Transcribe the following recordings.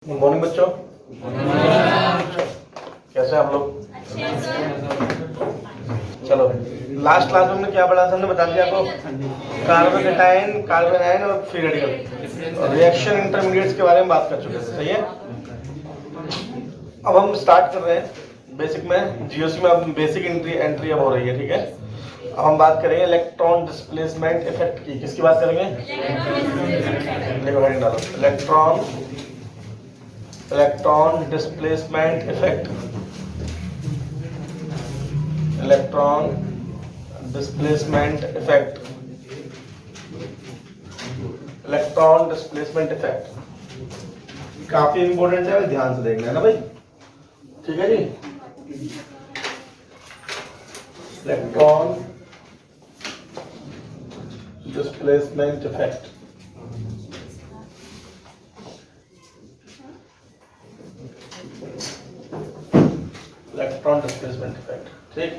Good morning बच्चों। कैसे हैं आप लोग? चलो, लास्ट क्लास में हमने क्या पढ़ा था? हमने बता दिया आपको कार्बन कैटायन, कार्बन आयन और फ्री रेडिकल रिएक्शन इंटरमीडिएट्स के बारे में बात कर चुके थे। सही है। अब हम स्टार्ट कर रहे हैं बेसिक में। जीओसी में अब बेसिक एंट्री अब हो रही है। ठीक है। अब हम बात करेंगे इलेक्ट्रॉन डिस्प्लेसमेंट इफेक्ट की। किसकी बात करेंगे? देखो हेडिंग डालो, electron displacement effect. Electron displacement effect. Electron displacement effect काफी इंपॉर्टेंट है, ध्यान से देखना है ना भाई। ठीक है जी। Electron displacement effect. Electron displacement effect. ठीक।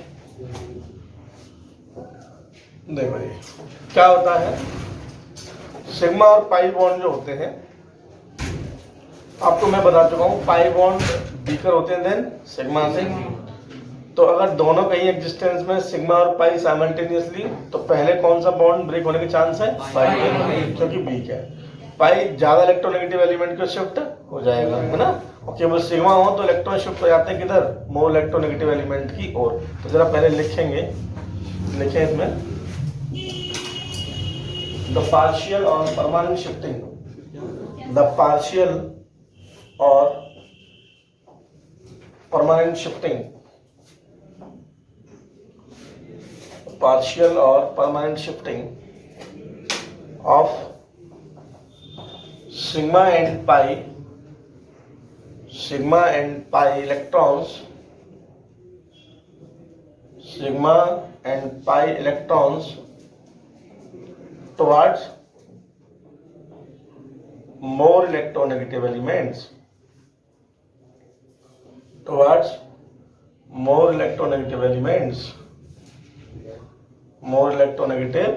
देखो ये क्या होता है, सिग्मा और पाई बॉन्ड जो होते हैं, आपको मैं बता चुका हूं, पाई बॉन्ड वीकर होते हैं देन सिग्मा से। तो अगर दोनों कहीं एग्जिस्टेंस में सिग्मा और पाई साइमल्टेनियसली, तो पहले कौन सा बॉन्ड ब्रेक होने के चांस है? पाई, क्योंकि वीक है। पाई ज्यादा इलेक्ट्रोनेगेटिव एलिमेंट को शिफ्ट हो जाएगा, है ना। और केवल सिग्मा हो तो इलेक्ट्रॉन शिफ्ट हो जाते हैं किधर? मोर इलेक्ट्रोनेगेटिव एलिमेंट की ओर। तो जरा पहले लिखेंगे, लिखें इसमें द पार्शियल और परमानेंट शिफ्टिंग। द पार्शियल और permanent shifting, partial or permanent shifting of sigma and pi electrons, sigma and pi electrons towards more electronegative elements, towards more electronegative elements. More electronegative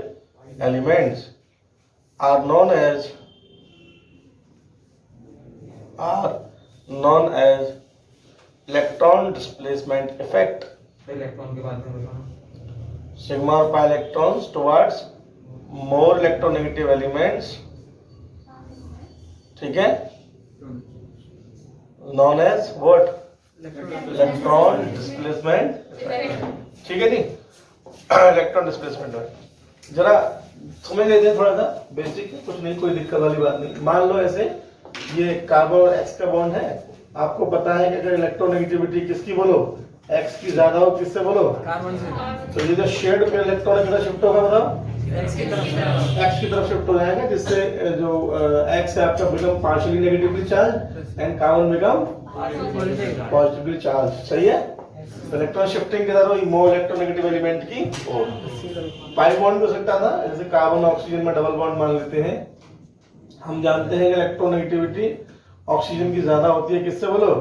elements are known as electron displacement effect. Sigma और pi electrons towards more electronegative elements, ठीक है, known as what? Electron displacement effect। ठीक है जी। Electron displacement है, जरा समझ लेते हैं थोड़ा सा बेसिक, कुछ नहीं, कोई दिक्कत वाली बात नहीं। मान लो ऐसे ये कार्बन और एक्स का बॉन्ड है। आपको पता है कि अगर इलेक्ट्रोनेगेटिविटी किसकी बोलो, एक्स की ज्यादा हो, किससे बोलो? कार्बन से। तो ये जो शेड पे इलेक्ट्रॉन किधर शिफ्ट होगा बताओ? एक्स की तरफ शिफ्ट हो जाएगा, जिससे जो एक्स है आपका become partially negatively charge and carbon become positively charge. सही है। इलेक्ट्रॉन शिफ्टिंग किधर हो? मोर इलेक्ट्रोनेगेटिव एलिमेंट की ओर। पाई बॉन्ड भी हो सकता था, जैसे कार्बन ऑक्सीजन में डबल बॉन्ड मान लेते हैं। हम जानते हैं कि इलेक्ट्रोनेगेटिविटी ऑक्सीजन की ज्यादा होती है, किससे बोलो?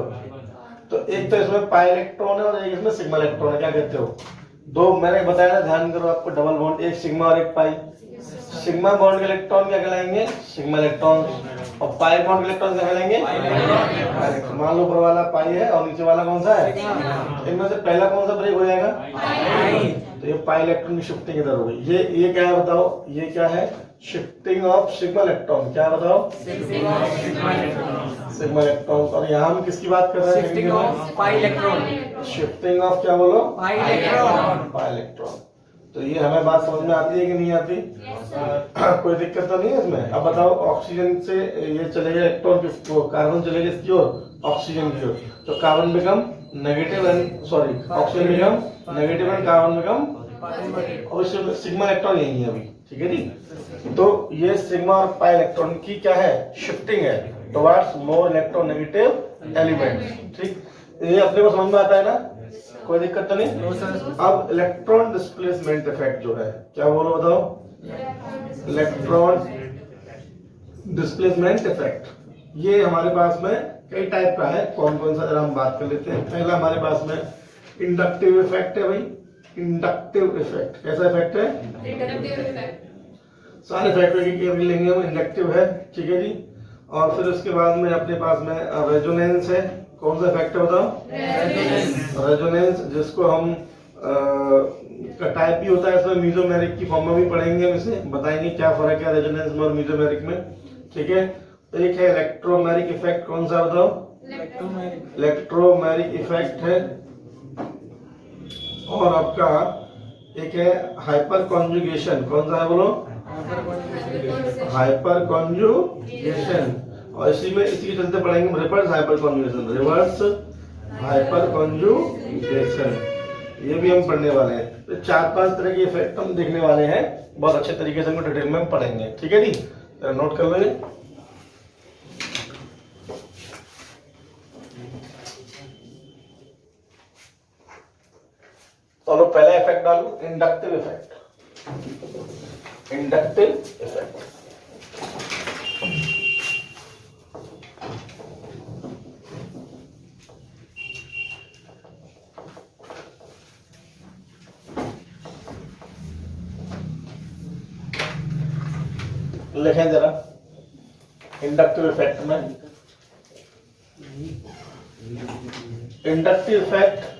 तो एक तो इसमें पाई इलेक्ट्रॉन है और एक इसमें सिग्मा इलेक्ट्रॉन है। क्या कहते हो? दो मैंने बताया ना, ध्यान करो आपको, डबल बॉन्ड, एक सिग्मा और एक पाई। सिग्मा बॉन्ड के इलेक्ट्रॉन क्या कहलाएंगे? Sigma electron. और पाई बॉन्ड के इलेक्ट्रॉन क्या कहलाएंगे? मान लो ऊपर वाला पाई है और नीचे वाला कौन सा है? इनमें से पहला कौन सा ब्रेक हो जाएगा? तो ये पाई इलेक्ट्रॉन की शिफ्टिंग इधर हो गई। ये क्या है बताओ? ये क्या है? Shifting of sigma electron. क्या बताओ? Sigma electron. और यहाँ हम किसकी बात कर रहे हैं? Shifting of pi electron. Shifting of क्या बोलो? Pi electron. Pi electron. तो ये हमें बात समझ में आती है कि नहीं आती? कोई दिक्कत तो नहीं है इसमें। अब बताओ, ऑक्सीजन से ये चलेगा इलेक्ट्रॉन किसको? कार्बन चलेगा इसकी ओर, ऑक्सीजन की ओर। तो carbon become negative and sorry oxygen become negative and carbon become, और सिग्मा इलेक्ट्रॉन यही है अभी। ठीक है जी। तो ये सिग्मा और पाई इलेक्ट्रॉन की क्या है? शिफ्टिंग है टुवर्ड्स मोर इलेक्ट्रोनेगेटिव एलिमेंट्स। ठीक, ये अपने को समझ में आता है ना, कोई दिक्कत तो नहीं। अब इलेक्ट्रॉन डिस्प्लेसमेंट इफेक्ट जो है, क्या बोलो बताओ? इलेक्ट्रॉन डिस्प्लेसमेंट इफेक्ट, ये हमारे पास में कई टाइप का है। कौन कौन सा जरा हम बात कर लेते हैं। पहला हमारे पास में इंडक्टिव इफेक्ट है भाई। इंडक्टिव इफेक्ट कैसा इफेक्ट है? सारे इफेक्ट लेंगे हम, इंडक्टिव है। ठीक है जी। और फिर उसके बाद में अपने पास में रेजोनेंस है। कौन सा इफेक्ट है बताओ? रेजोनेंस, जिसको हम का टाइप भी होता है इसमें मीजोमेरिक की फॉर्म में भी पढ़ेंगे, हम इसे बताएंगे क्या फर्क है रेजोनेंस में और मीजोमेरिक में। ठीक है, एक है इलेक्ट्रोमेरिक इफेक्ट, कौन सा बताओ? इलेक्ट्रोमेरिक इफेक्ट है। और आपका एक है हाइपर कॉन्जुगेशन, कौन सा है बोलो? Hyper conjugation. और इसी के चलते पढ़ेंगे reverse hyper conjugation, reverse hyper conjugation, ये भी हम पढ़ने वाले हैं। तो 4-5 तरह के इफेक्ट हम देखने वाले हैं, बहुत अच्छे तरीके से हम डिटेल में हम पढ़ेंगे। ठीक है जी, नोट कर लो। चलो पहला इफेक्ट डालो, इंडक्टिव इफेक्ट। इंडक्टिव इफेक्ट लिखें जरा। इंडक्टिव इफेक्ट में inductive effect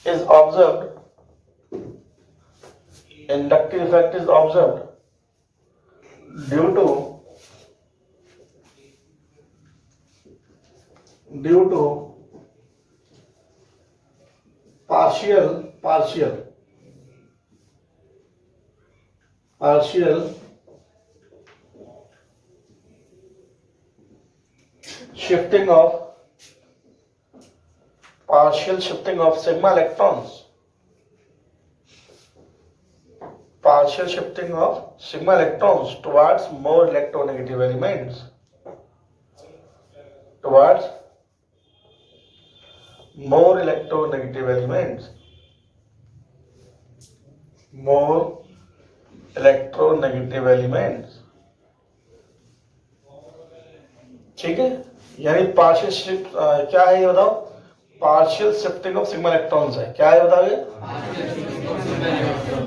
is observed due to partial shifting of sigma electrons, towards more electronegative elements, more electronegative elements। ठीक है, यानी पार्शियल शिफ्ट क्या है ये बताओ? Partial shifting of sigma electrons है। क्या है बताओ ये?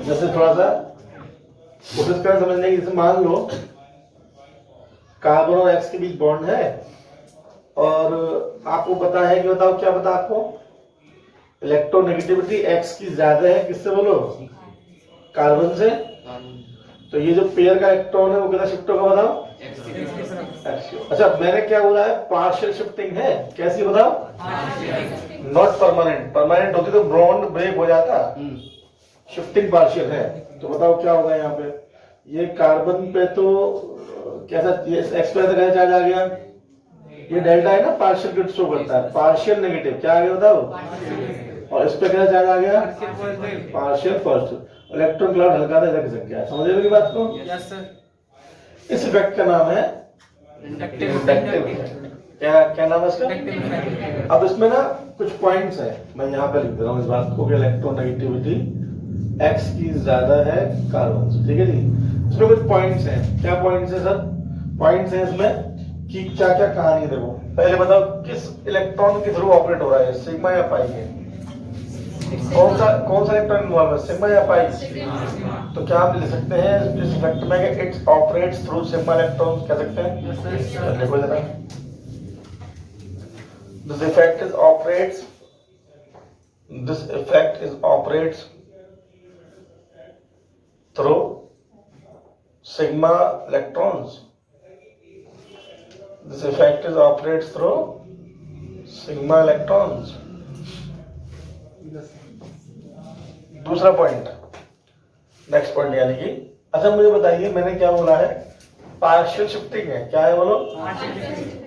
जैसे थोड़ा सा कोशिश करें समझने की। जैसे मान लो कार्बन और एक्स के बीच बॉन्ड है और आपको पता है कि बताओ क्या पता आपको? इलेक्ट्रोनेगेटिविटी एक्स की ज्यादा है, किससे बोलो? कार्बन से। तो ये जो पेयर का इलेक्ट्रॉन है वो कितना शिफ्ट होगा बताओ? अच्छा, मैंने क्या बोला है? पार्शियल शिफ्टिंग है। कैसी बताओ? Not permanent. परमानेंट होती तो बॉन्ड ब्रेक हो जाता। शिफ्टिंग पार्शियल है। तो बताओ क्या होगा यहाँ पे? ये कार्बन पे तो कैसा एक्स पे कैसा चार्ज आ गया? ये डेल्टा है ना, पार्शियल गिफ्ट शो करता है। पार्शियल नेगेटिव क्या आ गया बताओ? और इस पे कैसा चार्ज आ गया? Partial first. इलेक्ट्रॉन क्लाउड हल्का था, इधर खिसक गया। समझ मेरी बात को? Yes sir. इस इफेक्ट का नाम है इंडक्टिव। क्या नाम है इसका? अब इसमें ना कुछ पॉइंट्स हैं, मैं यहाँ पे लिख दे रहा हूँ इस बात को कि इलेक्ट्रोनेगेटिविटी एक्स की ज्यादा है कार्बन से। ठीक है जी, इसमें कुछ पॉइंट्स हैं। क्या पॉइंट्स है सर? पॉइंट्स हैं इसमें कि क्या क्या कहानी है। देखो पहले बताओ किस इलेक्ट्रॉन के थ्रू ऑपरेट हो रहा है, सिग्मा या पाई के? कौन सा इलेक्ट्रॉन इन्वॉल्व है, सिग्मा या पाई? तो क्या आप लिख सकते हैं इस इफेक्ट में कि it operates through sigma electrons, कह सकते हैं? देखो जरा, this effect operates through sigma electrons. This effect operates through sigma electrons. दूसरा पॉइंट, नेक्स्ट पॉइंट, यानी कि अच्छा मुझे बताइए मैंने क्या बोला है? पार्शियल शिफ्टिंग है। क्या है बोलो?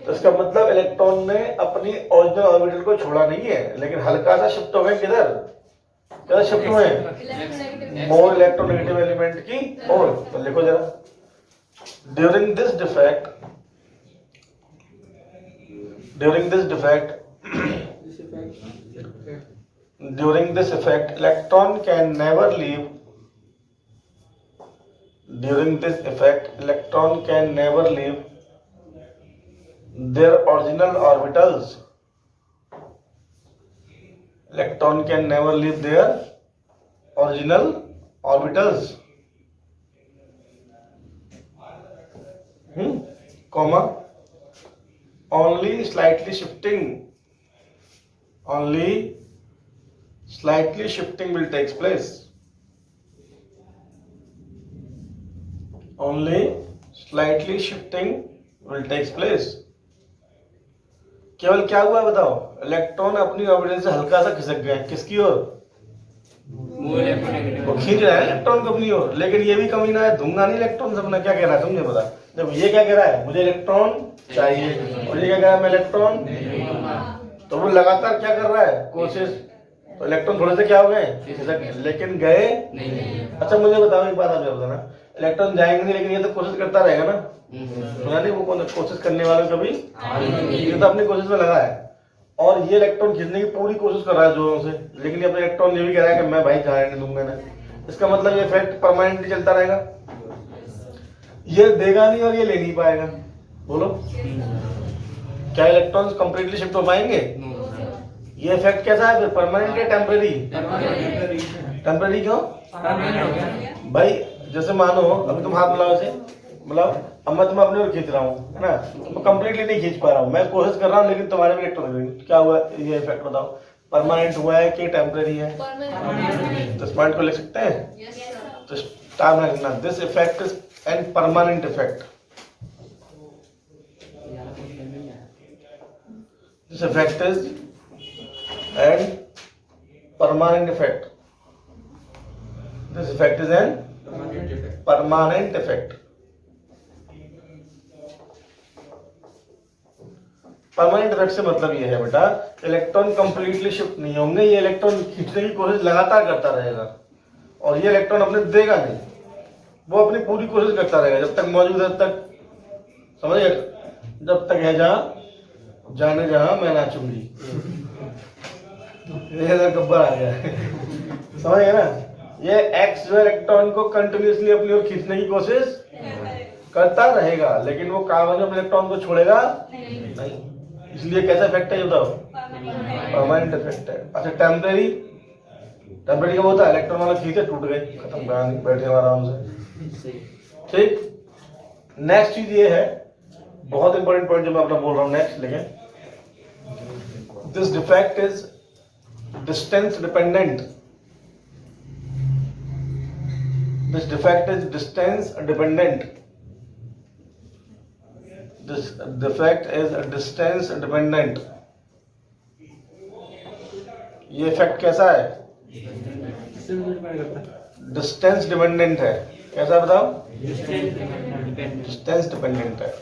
तो इसका मतलब इलेक्ट्रॉन ने अपनी ओरिजिनल ऑर्बिटल को छोड़ा नहीं है, लेकिन हल्का सा शिफ्ट हो गए। किधर शिफ्ट हुए? मोर इलेक्ट्रोनेगेटिव एलिमेंट की ओर। तो लिखो जरा, during this effect electron can never leave their original orbitals. Electron can never leave their original orbitals. Comma only slightly shifting will takes place. Only slightly shifting will takes place. केवल क्या हुआ बताओ, electron अपनी orbital से हल्का सा खिसक गए, किसकी ओर? वो खींच रहा है इलेक्ट्रॉन को अपनी ओर, लेकिन ये भी कमीना है, दूंगा नहीं इलेक्ट्रॉन से। अपना क्या कह रहा है तुमने बता? जब ये क्या कह रहा है, मुझे इलेक्ट्रॉन चाहिए, और ये क्या कह रहा है, मैं इलेक्ट्रॉन, तो वो लगातार क्या कर रहा है, कोशिश। तो इलेक्ट्रॉन थोड़े से क्या हो गए, लेकिन गए नहीं। अच्छा मुझे बताओ एक बात, आप बताना, इलेक्ट्रॉन जाएंगे नहीं, लेकिन ये तो कोशिश करता रहेगा ना। सुना नहीं, वो कौन कोशिश करने वाला कभी, ये तो अपनी कोशिश में लगा है, और ये इलेक्ट्रॉन खींचने की पूरी कोशिश कर रहा है जोरों से, लेकिन ये अपना इलेक्ट्रॉन ये भी कह रहा है कि मैं भाई जाने नहीं दूंगा ना। इसका मतलब ये इफेक्ट परमानेंटली चलता रहेगा, ये देगा नहीं और ये ले नहीं पाएगा। बोलो क्या इलेक्ट्रॉन्स कंप्लीटली शिफ्ट हो पाएंगे? ये इफेक्ट कैसा है फिर, परमानेंट या टेम्परेरी? टेम्परेरी क्यों भाई? जैसे मानो अभी तुम हाथ मिलाओ से, मतलब अब मैं तुम्हें अपनी ओर खींच रहा हूँ, है ना, मैं कंप्लीटली नहीं खींच पा रहा हूँ, मैं कोशिश कर रहा हूँ, लेकिन तुम्हारे में इलेक्ट्रॉन क्या हुआ, ये इफेक्ट बताओ, परमानेंट हुआ है कि टेम्परेरी है? तो इस पॉइंट को लिख सकते हैं, तो स्टार में लिखना, this effect is an permanent effect. This effect is an permanent effect. This effect is an permanent effect. Permanent effect से मतलब ये है बेटा, इलेक्ट्रॉन कंप्लीटली शिफ्ट नहीं होंगे, ये इलेक्ट्रॉन खींचने की कोशिश लगातार करता रहेगा, और ये इलेक्ट्रॉन अपने देगा नहीं, वो अपनी पूरी कोशिश करता रहेगा जब तक मौजूद है, तब तक समझिए, जब तक है जहाँ जाने जहां मैं नाचूंगी। ये गब्बर आ गया, समझ गए ना? ये एक्स जो इलेक्ट्रॉन को कंटिन्यूअसली अपनी ओर खींचने की कोशिश करता रहेगा, लेकिन वो कार्बन जब इलेक्ट्रॉन को छोड़ेगा नहीं। इसलिए कैसा इफेक्ट है ये बताओ? परमानेंट इफेक्ट है। अच्छा टेम्परेरी, टेम्परेरी क्या होता है, इलेक्ट्रॉन वाला खींचे टूट गए, खत्म, बैठे आराम से। ठीक, नेक्स्ट चीज ये है, बहुत इंपॉर्टेंट पॉइंट जो मैं अपना बोल रहा हूँ नेक्स्ट, लेकिन this defect is distance dependent. This defect is distance dependent. This defect is distance dependent. ये इफेक्ट कैसा है? डिस्टेंस डिपेंडेंट है। कैसा बताओ? डिस्टेंस डिपेंडेंट है,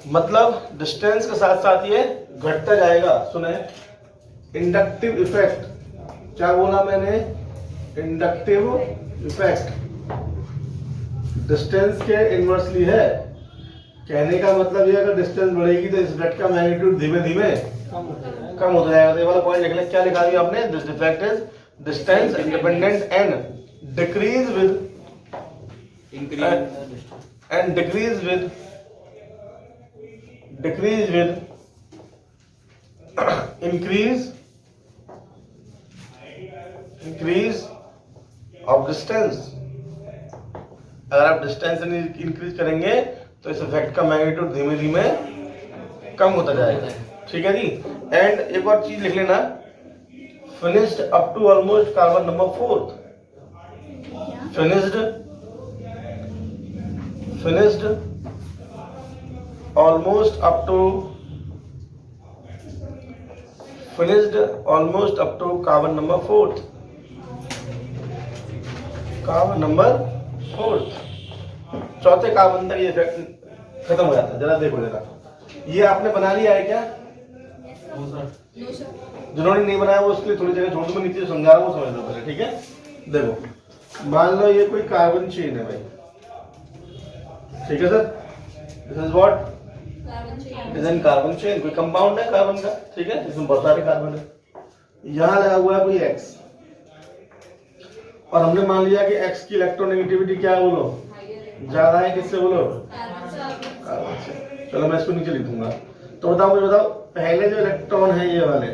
मतलब डिस्टेंस के साथ साथ ये घटता जाएगा। सुने, इंडक्टिव इफेक्ट, क्या बोला मैंने? इंडक्टिव इफेक्ट डिस्टेंस के इनवर्सली है। कहने का मतलब ये, अगर डिस्टेंस बढ़ेगी तो इस इफेक्ट का मैग्नीट्यूड धीमे धीमे कम होता जाएगा। तो ये वाला पॉइंट लिख ले, क्या लिखा दिया आपने? This effect is distance independent and decrease with and decrease with increase of distance। अगर आप डिस्टेंस इंक्रीज करेंगे तो इस इफेक्ट का मैग्नीट्यूड धीमे धीमे कम होता जाएगा। ठीक है जी। एंड एक और चीज लिख लेना, finished up to almost carbon number 4। finished almost up to carbon number 4। Carbon number 4, चौथे कार्बन तक ये इफेक्ट खत्म हो जाता है। जरा देखो जरा, ये आपने बना लिया है क्या? जिन्होंने नहीं बनाया वो उसके लिए थोड़ी जगह छोड़ दो, मैं नीचे समझा रहा हूँ, समझ लो पहले। ठीक है, देखो मान लो ये कोई कार्बन चेन है भाई, ठीक है sir, this is what is an carbon chain. कोई कंपाउंड है कार्बन का, ठीक है, इसमें बहुत सारे कार्बन है। यहां लगा हुआ है कोई एक्स, और हमने मान लिया कि एक्स की इलेक्ट्रोनेगेटिविटी क्या है, बोलो ज्यादा है किससे, बोलो कार्बन से। चलो मैं इसको नीचे लिख दूंगा। तो बताओ मुझे, बताओ पहले जो इलेक्ट्रॉन है ये वाले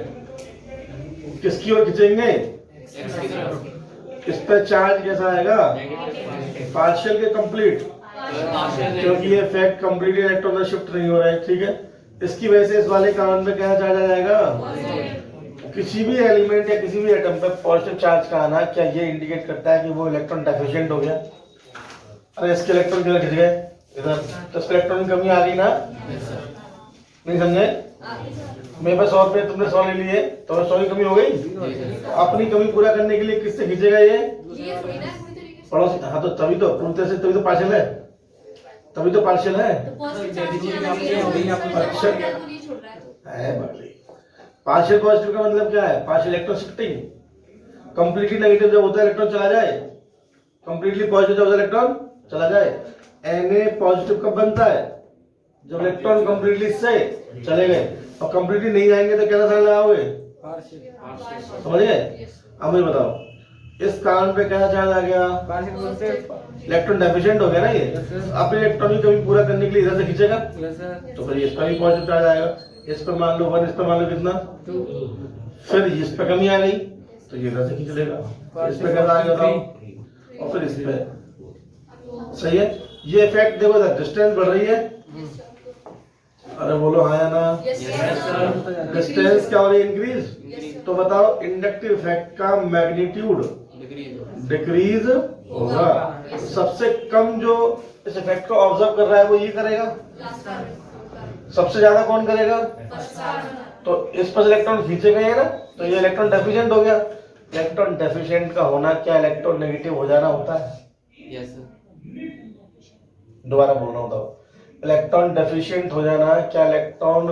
किसकी ओर खींचेंगे? इस पर चार्ज कैसा आएगा? पार्शियल के कंप्लीट। क्योंकि ये इफेक्ट कंप्लीटली इलेक्ट्रॉन में शिफ्ट नहीं हो रहा है, ठीक है। इसकी वजह से इस वाले कारण पे क्या चार्ज आ जाएगा, किसी भी एलिमेंट या किसी भी एटम पे पॉजिटिव चार्ज का आना, क्या ये इंडिकेट करता है कि वो इलेक्ट्रॉन डेफिशिएंट हो गया। अरे इसके इलेक्ट्रॉन किधर खिंच गए, इधर, तो इसके इलेक्ट्रॉन की कमी आ गई ना, नहीं समझे। मेरे पास 100 रुपये, तुमने 100 ले लिए, तो 100 की कमी हो गई। अपनी कमी पूरा करने के लिए किससे खींचेगा ये, पड़ोसी। हाँ तो तभी तो पूर्णतः से, तभी तो पार्शियल है, तभी तो पार्शियल है। पार्शियल पॉजिटिव का मतलब क्या है, partial electron shifting. Completely negative जब होता है इलेक्ट्रॉन चला जाए, कंप्लीटली पॉजिटिव जब होता है इलेक्ट्रॉन चला जाए। Na पॉजिटिव कब बनता है, जब इलेक्ट्रॉन कंप्लीटली से चले गए, और कंप्लीटली नहीं जाएंगे तो कैसा साइन लगाओगे, समझ गए। अब मुझे बताओ इस कारण पे कैसा चार्ज आ गया, इलेक्ट्रॉन डेफिशिएंट हो गया ना ये, अपने इलेक्ट्रॉन की कमी पूरा करने के लिए इधर से खींचेगा, तो फिर इस पर भी पॉजिटिव चार्ज आएगा। इस पर मान लो 1, इस पर मान लो कितना 2, फिर इस पे कमी आ गई तो ये इधर से खींच लेगा, इस पे कैसा आ गया बताओ, और फिर इस पे। सही है, ये इफेक्ट देखो, डिस्टेंस बढ़ रही है। अरे बोलो हाँ या ना, डिस्टेंस क्या हो रही है, इंक्रीज। तो बताओ इंडक्टिव इफेक्ट का मैग्नीट्यूड डिक्रीज होगा। सबसे कम जो इस इफेक्ट को ऑब्जर्व कर रहा है वो ये करेगा, सबसे ज्यादा कौन करेगा, तो इस पर इलेक्ट्रॉन खींचे गए हैं ना, तो ये इलेक्ट्रॉन डेफिशिएंट हो गया। इलेक्ट्रॉन डेफिशिएंट का होना क्या इलेक्ट्रॉन नेगेटिव हो जाना होता है। यस दोबारा बोल रहा हूँ, तो इलेक्ट्रॉन डेफिशिएंट हो जाना क्या इलेक्ट्रॉन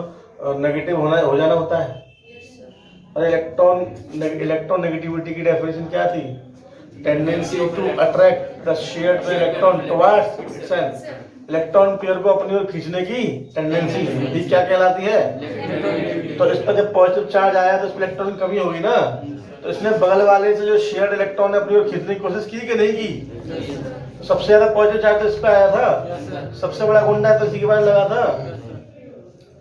नेगेटिव हो जाना होता है। अरे इलेक्ट्रॉन नेगेटिविटी की डेफिनेशन क्या थी, tendency to attract the shared electron towards itself. Electron pair को अपनी ओर खींचने की टेंडेंसी, ये क्या कहलाती है। तो इस पर जब पॉजिटिव चार्ज आया तो इस पर इलेक्ट्रॉन की कमी होगी ना, तो इसने बगल वाले से जो शेयर्ड इलेक्ट्रॉन है अपनी ओर खींचने की कोशिश की कि नहीं की। सबसे ज्यादा पॉजिटिव चार्ज तो इस पे आया था, सबसे बड़ा गुंडा है तो इसी के पास लगा था।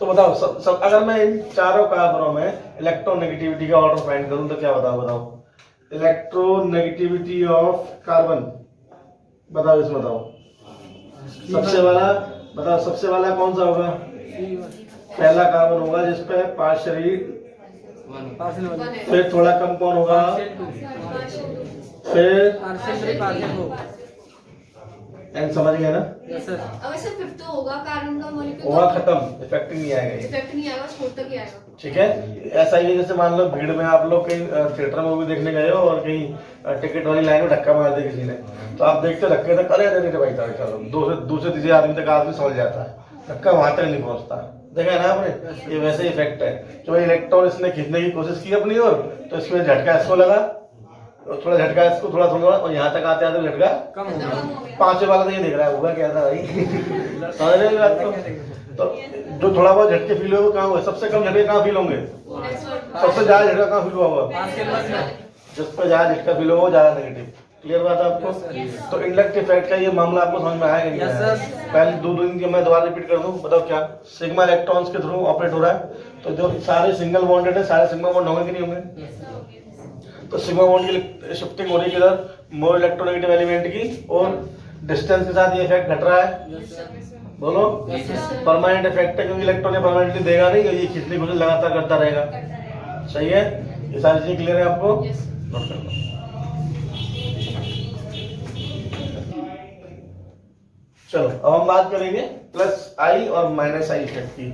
तो बताओ अगर मैं इन चारों कार्बनों में इलेक्ट्रोनेगेटिविटी का ऑर्डर फाइंड करूं तो क्या बताओ इलेक्ट्रोनेगेटिविटी ऑफ कार्बन, बताओ इसमें बताओ। सबसे वाला कौन सा होगा, पहला कार्बन होगा जिसपे पार्शियली, फिर थोड़ा कम कौन होगा, फिर एंड समझ गए ना। Yes sir. अब ऐसे 5th होगा कार्बन का मॉलिक्यूल होगा खत्म, इफेक्ट नहीं आएगा, इफेक्ट नहीं आएगा, छोड़ तक ही आएगा। ठीक है, ऐसा ही है जैसे मान लो भीड़ में आप लोग कहीं थिएटर में मूवी देखने गए हो और कहीं टिकट वाली लाइन में धक्का मार दिया किसी ने, तो आप देखते धक्के तक अरे अरे भाई चलो दूसरे तीसरे आदमी तक आदमी समझ जाता है, धक्का वहां तक नहीं पहुंचता। देखा है ना आपने, ये वैसे इफेक्ट है। जो इलेक्ट्रॉन इसने खींचने की कोशिश की अपनी ओर, तो इसमें झटका इसको लगा, थोड़ा झटका इसको, थोड़ा और यहाँ तक आते आते झटका कम हो गया। 5वें वाला तो ये देख रहा है होगा क्या था भाई, समझ रहे बात। तो जो थोड़ा बहुत झटके फील हुए कहाँ हुए, सबसे कम झटके कहाँ फील होंगे, सबसे ज्यादा झटका कहाँ फील हुआ होगा, जिस पर ज्यादा झटका फील होगा ज्यादा नेगेटिव। क्लियर बात है आपको। तो इंडक्टिव इफेक्ट का ये मामला आपको समझ में आया क्या। पहले 2 दिन की मैं दोबारा रिपीट कर दूं, बताओ क्या सिग्मा इलेक्ट्रॉन्स के थ्रू ऑपरेट हो रहा है। तो जो सारे सिंगल बॉन्डेड है सारे सिग्मा बॉन्ड होंगे कि नहीं होंगे, तो सिग्मा बॉन्ड की शिफ्टिंग हो रही है किधर, मोर इलेक्ट्रोनेगेटिव एलिमेंट की, और डिस्टेंस के साथ ये इफेक्ट घट रहा है। बोलो परमानेंट इफेक्ट है, क्योंकि इलेक्ट्रॉन परमानेंटली देगा नहीं, ये खींचने की कोशिश लगातार करता रहेगा। सही है, ये सारी चीजें क्लियर है आपको, नोट कर लो। चलो अब हम बात करेंगे प्लस आई और माइनस आई इफेक्ट की।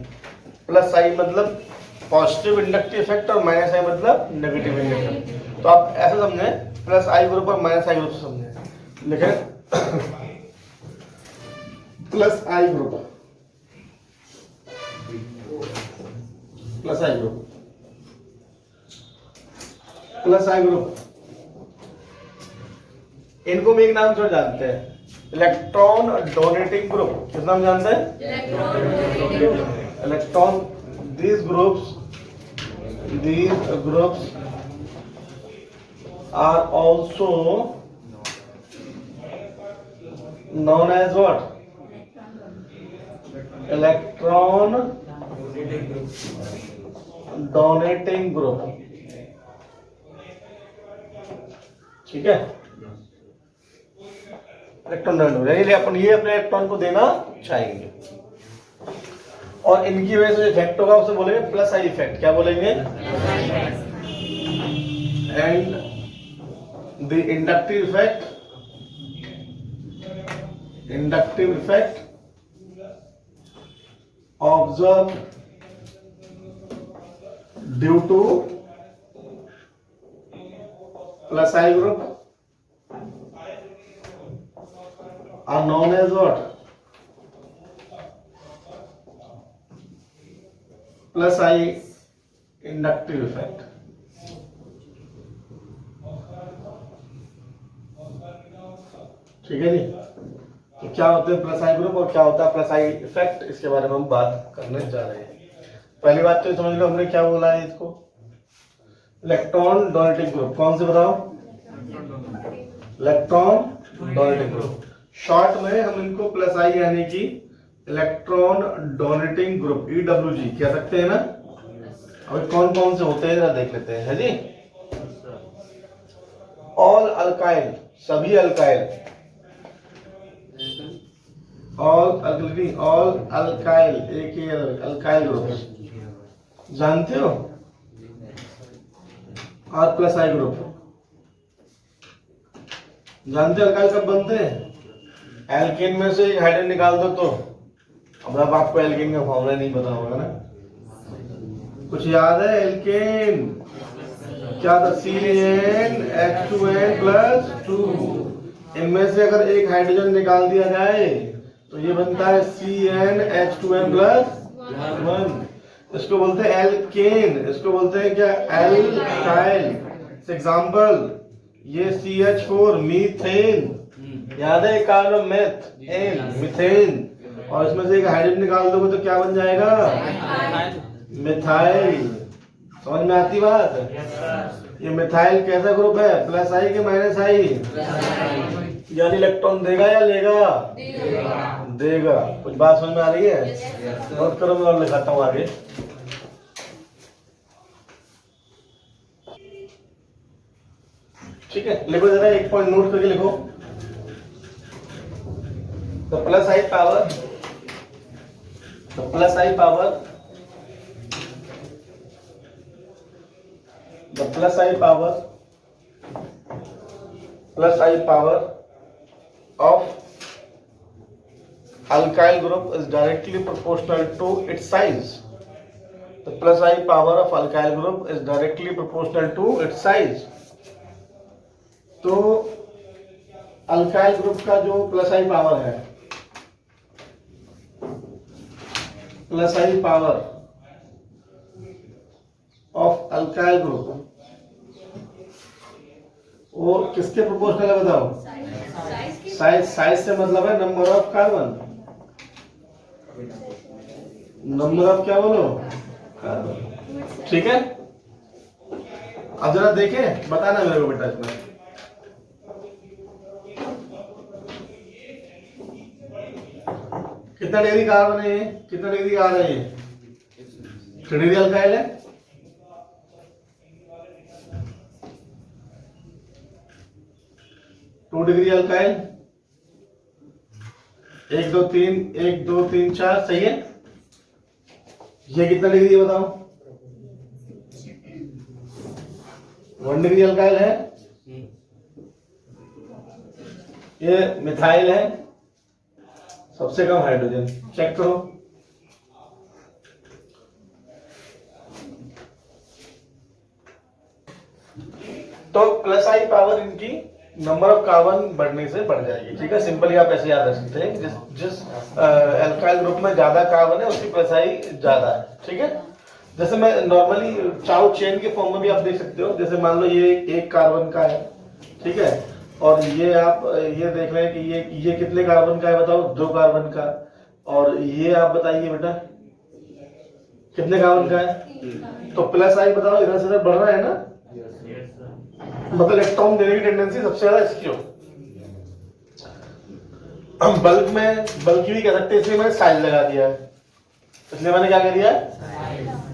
प्लस आई मतलब पॉजिटिव इंडक्टिव इफेक्ट और माइनस आई मतलब नेगेटिव इंडक्टिव। तो आप ऐसे समझे, प्लस आई ग्रुप और माइनस आई ग्रुप समझे। लिखे प्लस आई ग्रुप, प्लस आई ग्रुप, प्लस आई ग्रुप, इनको भी एक नाम से जानते हैं, इलेक्ट्रॉन डोनेटिंग ग्रुप। किस नाम जानते हैं, electron. these groups are also known as what, electron donating group। ठीक है, इलेक्ट्रॉन डोनेटिंग, यानी अपन ये अपने इलेक्ट्रॉन को देना चाहेंगे और इनकी वजह से इफेक्ट होगा उसे बोलेंगे प्लस आई इफेक्ट। क्या बोलेंगे? And the inductive effect observe due two plus I group are known as what? Plus I inductive effect. ठीक है जी। तो क्या होते हैं प्लस आई ग्रुप और क्या होता है प्लस आई इफेक्ट, इसके बारे में हम बात करने जा रहे हैं। पहली बात तो समझ लो हमने क्या बोला है इसको, इलेक्ट्रॉन डोनेटिंग ग्रुप। कौन से बताओ? Electron donating group. शॉर्ट में हम इनको प्लस आई यानी कि इलेक्ट्रॉन डोनेटिंग ग्रुप EWG कह सकते हैं ना। अब कौन कौन से होते हैं जरा देख लेते हैं, है जी। ऑल अल्काइल, सभी alkyl, all alkyl alkyl group जानते हो, और प्लस आई ग्रुप जानते हो। अल्काइल कब बनते हैं? एल्केन में से एक हाइड्रोजन निकाल दो तो। अब आपको एल्केन का फॉर्मूला नहीं पता होगा ना, कुछ याद है? एल्केन क्या था? CnH2n+2। इनमें से अगर एक हाइड्रोजन निकाल दिया जाए तो ये बनता है CnH2n+1। इसको बोलते हैं एल्केन, इसको बोलते हैं क्या? एल्काइल। एग्जांपल ये CH4 मीथेन, याद है? कार्बन मीथेन, और इसमें से एक हाइड्रोजन निकाल दोगे तो क्या बन जाएगा? मिथाइल। समझ में आती बात? ये मिथाइल कैसा ग्रुप है? प्लस आई के माइनस आई, यानी इलेक्ट्रॉन देगा या लेगा? देगा। कुछ बात समझ में आ रही है? नोट करो, मैं और लिखाता हूँ आगे। ठीक है, लिखो जरा, एक पॉइंट नोट करके लिखो। The plus I power of alkyl group is directly proportional to its size. The plus I power of alkyl group is directly proportional to its size. तो अल्काइल ग्रुप का जो प्लस आई power है, plus I power of alkyl group, वो किसके proportional है बताओ? Size से मतलब है number of carbon, number of क्या बोलो? कार्बन। ठीक है, अब जरा देखें, बताना मेरे को बेटा इसमें। कितना डिग्री कार्बन है? कितना डिग्री आ रहा है? 3 डिग्री अल्काइल है। टू डिग्री अल्काइल, 1 2 3 1 2 3 4, सही है। ये कितना डिग्री है बताओ? 1 डिग्री अल्काइल है। ये मिथाइल है, सबसे कम हाइड्रोजन। चेक करो, तो प्लस आई पावर इनकी नंबर ऑफ कार्बन बढ़ने से बढ़ जाएगी। ठीक है, सिंपली आप ऐसे याद रख सकते हैं, जिस अल्काइल ग्रुप में ज्यादा कार्बन है उसकी प्लस आई ज्यादा है। ठीक है, जैसे मैं नॉर्मली चाउ चेन के फॉर्म में भी आप देख सकते हो। जैसे मान लो ये 1 कार्बन का है, ठीक है, और ये आप ये देख रहे हैं कि ये कितने कार्बन का है बताओ? 2 कार्बन का। और ये आप बताइए बेटा कितने कार्बन का है? तो प्लस आई बताओ, इधर से इधर बढ़ रहा है ना, मतलब इलेक्ट्रॉन देने की टेंडेंसी सबसे ज्यादा इसकी हो। हम बल्क की भी कह सकते हैं, इसलिए मैंने साइज लगा दिया है। इसलिए मैंने क्या कह दिया?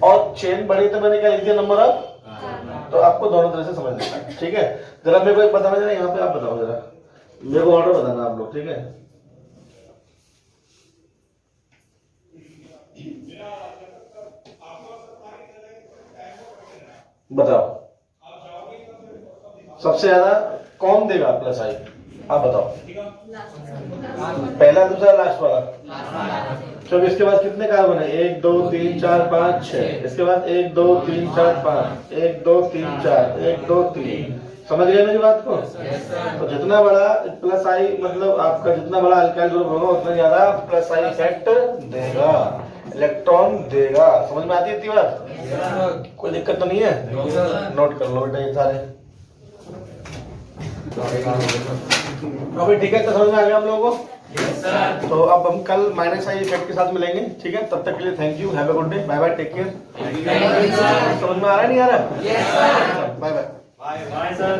और चेन बड़ी तो मैंने क्या लिख दिया? Number of. तो आपको दोनों तरह से समझ लेना है। ठीक है, जरा मेरे को एक बताना जरा, यहाँ पे आप बताओ जरा, मेरे को ऑर्डर बताना आप लोग, ठीक है? बताओ सबसे ज्यादा कौन देगा प्लस आई, आप बताओ। पहला, दूसरा, लास्ट वाला। क्योंकि इसके बाद कितने कार्बन है? 1 2 3 4 5 6। इसके बाद 1 2 3 4 5, 1 2 3 4, 1 2 3। समझ गए मेरी बात को? तो जितना बड़ा प्लस आई, मतलब आपका जितना बड़ा अल्काइल ग्रुप होगा उतना ज्यादा प्लस आई इफेक्ट देगा, इलेक्ट्रॉन देगा। समझ में आती है इतनी बात? कोई दिक्कत तो नहीं है? नोट कर लो बेटा ये सारे। अभी ठीक है, तो समझ में आ गया हम लोगों को? तो अब हम कल माइनस आई इफेक्ट के साथ मिलेंगे, ठीक है? तब तक के लिए thank you, have a good day, bye bye, take care. समझ में आ रहा है नहीं आ रहा? Bye bye. Bye, sir.